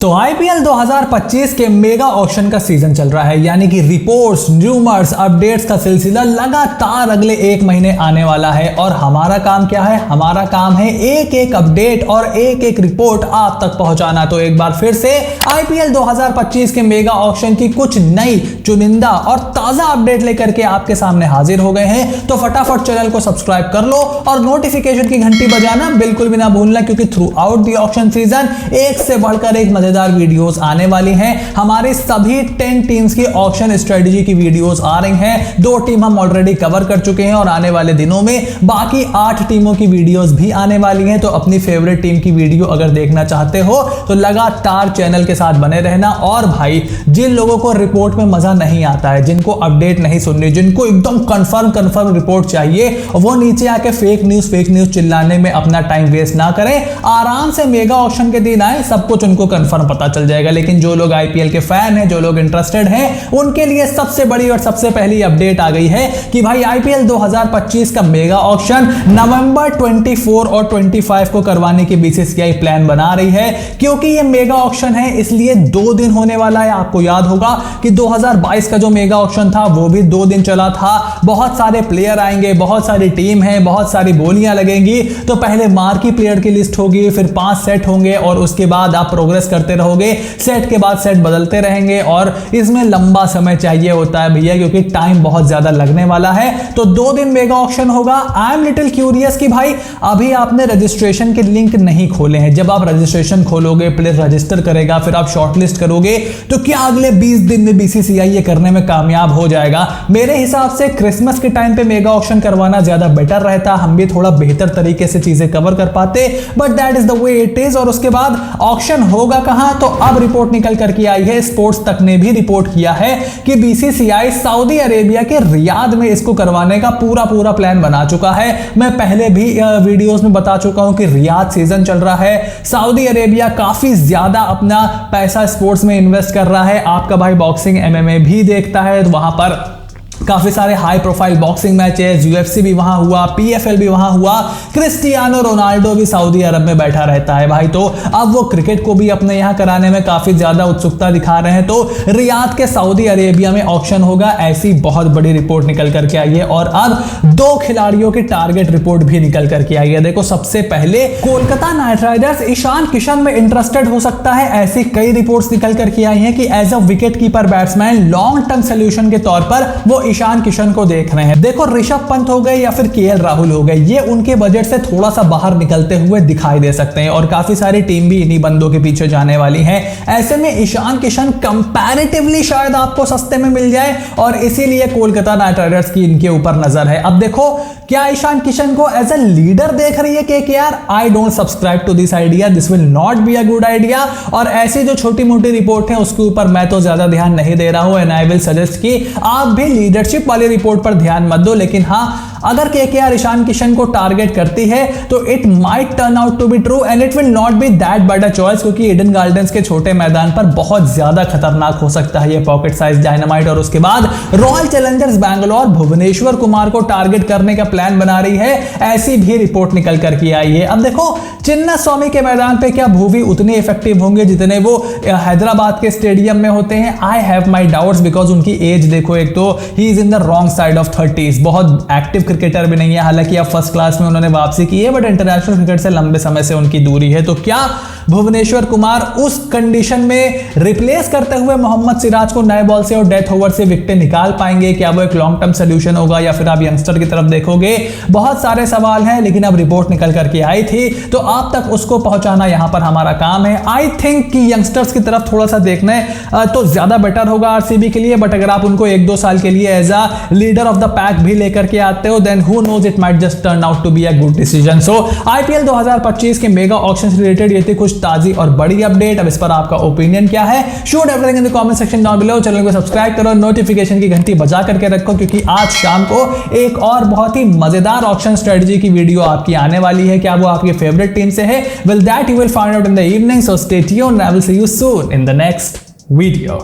तो आईपीएल 2025 के mega auction का सीजन चल रहा है, यानी कि रिपोर्ट्स, र्यूमर्स, अपडेट्स का सिलसिला लगातार अगले एक महीने आने वाला है। और हमारा काम क्या है? हमारा काम है एक एक अपडेट और एक एक रिपोर्ट आप तक पहुंचाना। तो एक बार फिर से आईपीएल 2025 के मेगा ऑक्शन की कुछ नई, चुनिंदा और ताजा अपडेट लेकर के आपके सामने हाजिर हो गए हैं। तो फटाफट चैनल को सब्सक्राइब कर लो और नोटिफिकेशन की घंटी बजाना बिल्कुल भी ना भूलना, क्योंकि through out the auction season एक से बढ़कर एक मजेदार वीडियोस आने वाली हैं। हमारी सभी 10 टीम्स की ऑक्शन स्ट्रेटजी की वीडियोस आ रही हैं। 2 टीम हम ऑलरेडी कवर कर चुके हैं और आने वाले दिनों में बाकी 8 टीमों की वीडियोस भी आने वाली हैं। तो अपनी फेवरेट टीम की वीडियो अगर देखना चाहते हो तो लगातार चैनल के साथ बने रहना। और भाई, जिन लोगों को रिपोर्ट में मजा नहीं आता है, जिनको अपडेट नहीं सुननी, जिनको एकदम कंफर्म रिपोर्ट चाहिए, वो नीचे आके फेक न्यूज चिल्लाने में अपना टाइम वेस्ट ना करें। आराम से मेगा ऑक्शन के दिन आए, सब कुछ उनको कंफर्म पता चल जाएगा। लेकिन जो लोग आईपीएल के फैन हैं, जो लोग इंटरेस्टेड हैं, उनके लिए सबसे बड़ी और सबसे पहली अपडेट आ गई है कि भाई आईपीएल 2025 का मेगा ऑक्शन नवंबर 24 और 25 को करवाने की बीसीसीआई प्लान बना रही है। क्योंकि ये मेगा ऑक्शन है, इसलिए 2 दिन होने वाला है। आपको याद होगा कि 2022 का जो मेगा ऑक्शन था वो भी 2 दिन चला था। बहुत सारे प्लेयर आएंगे, बहुत सारी टीम है, बहुत सारी बोलियां लगेंगी। तो पहले मार्की प्लेयर की लिस्ट होगी, फिर 5 सेट होंगे और उसके बाद आप प्रोग्रेस करते रहोगे। सेट के बाद सेट बदलते रहेंगे और इसमें लंबा समय चाहिए होता है भैया, क्योंकि टाइम बहुत ज्यादा लगने वाला है। तो 2 दिन मेगा ऑक्शन होगा। आई एम लिटिल क्यूरियस कि भाई अभी आपने रजिस्ट्रेशन के लिंक नहीं खोले हैं। जब आप रजिस्ट्रेशन खोलोगे, प्लेयर रजिस्टर करेगा, फिर आप शॉर्टलिस्ट करोगे, तो क्या अगले 20 दिन में बीसीसीआई ये करने में कामयाब हो जाएगा? मेरे हिसाब से क्रिसमस के टाइम पे मेगा ऑक्शन करवाना ज्यादा बेटर रहता। हम भी थोड़ा बेहतर तरीके से चीजें कवर कर पाते, but that is the way it is. और उसके बाद ऑक्शन होगा कहां? तो अब रिपोर्ट निकल करके आई है, स्पोर्ट्स तक ने भी रिपोर्ट किया है कि बीसीसीआई सऊदी अरेबिया के रियाद में इसको करवाने का पूरा प्लान बना चुका है। मैं पहले भी वीडियोस में बता चुका हूं कि रियाद सीजन चल रहा है। सऊदी अरेबिया काफी ज्यादा अपना पैसा स्पोर्ट्स में इन्वेस्ट कर रहा है। आपका भाई बॉक्सिंग, एमएमए भी देखता है, तो वहां पर काफी सारे high profile boxing matches, UFC भी वहां हुआ, पीएफएल भी वहां हुआ। क्रिस्टियानो रोनाल्डो भी सऊदी अरब में बैठा रहता है भाई। तो अब वो क्रिकेट को भी अपने यहां कराने में काफी ज्यादा उत्सुकता दिखा रहे हैं। तो रियाद के सऊदी अरेबिया में ऑक्शन होगा, ऐसी बहुत बड़ी रिपोर्ट निकल करके आई है। और अब 2 खिलाड़ियों की टारगेट रिपोर्ट भी निकल करके आई है। देखो, सबसे पहले कोलकाता नाइट राइडर्स ईशान किशन में इंटरेस्टेड हो सकता है। ऐसी कई रिपोर्ट्स निकल करके आई हैं कि as a wicket keeper batsman long term solution के तौर पर वो ईशान किशन को देख रहे हैं। देखो, ऋषभ पंत हो गए या फिर केएल राहुल हो गए, ये उनके बजट से थोड़ा सा बाहर निकलते हुए दिखाई दे सकते हैं। और काफी सारी टीम भी इन्हीं बंदों के पीछे जाने वाली है। ऐसे में ईशान किशन कंपैरेटिवली शायद आपको सस्ते में मिल जाए, और इसीलिए कोलकाता नाइट राइडर्स की इनके ऊपर नजर है। अब देखो, क्या ईशान किशन को एज ए लीडर देख रही है KKR? I don't subscribe to this idea, this will not be a good idea. और ऐसी जो छोटी मोटी रिपोर्ट है उसके ऊपर मैं तो ज्यादा ध्यान नहीं दे रहा हूं। एंड आई विल सजेस्ट कि आप भी लीडरशिप वाली रिपोर्ट पर ध्यान मत दो। लेकिन हाँ, अगर केकेआर ईशान किशन को टारगेट करती है तो it might turn out to be true and it will not be that bad a choice, क्योंकि ईडन गार्डन्स के छोटे मैदान पर बहुत ज्यादा खतरनाक हो सकता है ये पॉकेट साइज डायनामाइट। और उसके बाद रॉयल चैलेंजर्स बैंगलोर भुवनेश्वर कुमार को टारगेट करने का प्लान बना रही है, ऐसी भी रिपोर्ट निकल करके आई है। अब देखो, चिन्नास्वामी के मैदान पे क्या भुवी उतने इफेक्टिव होंगे जितने वो हैदराबाद के स्टेडियम में होते हैं? I have my doubts, because उनकी एज देखो, एक तो he is in the wrong side of 30s, बहुत एक्टिव क्रिकेटर भी नहीं है। हालांकि अब फर्स्ट क्लास में उन्होंने वापसी की है, बट इंटरनेशनल क्रिकेट से लंबे समय से उनकी दूरी है। तो क्या भुवनेश्वर कुमार उस कंडीशन में रिप्लेस करते हुए मोहम्मद सिराज को नए बॉल से और डेथ ओवर से विकेट निकाल पाएंगे? क्या वो एक लॉन्ग टर्म सोल्यूशन होगा या फिर आप यंगस्टर की तरफ देखोगे? बहुत सारे सवाल हैं, लेकिन अब रिपोर्ट निकल करके आई थी तो आप तक उसको पहुंचाना यहां पर हमारा काम है। आई थिंक कि यंगस्टर्स की तरफ थोड़ा सा देखने तो ज्यादा बेटर होगा आरसीबी के लिए। बट अगर आप उनको 1-2 साल के लिए as a leader of the pack भी लेकर के आते हो, then who knows, it might just turn out to be a good decision. So IPL 2025 के मेगा ऑक्शन से रिलेटेड ये थी कुछ ताजी और बड़ी अपडेट। अब इस पर आपका ओपिनियन क्या है? Shoot everything in the comment section down below. Channel को सब्सक्राइब करो, नोटिफिकेशन की घंटी बजा करके रखो, क्योंकि आज शाम को एक और बहुत ही मजेदार ऑक्शन स्ट्रेटजी की वीडियो आपकी आने वाली है। क्या वो आपकी फेवरेट टीम से है? Well, that you will find out in the evening. So stay tuned and I will see you soon in the next video.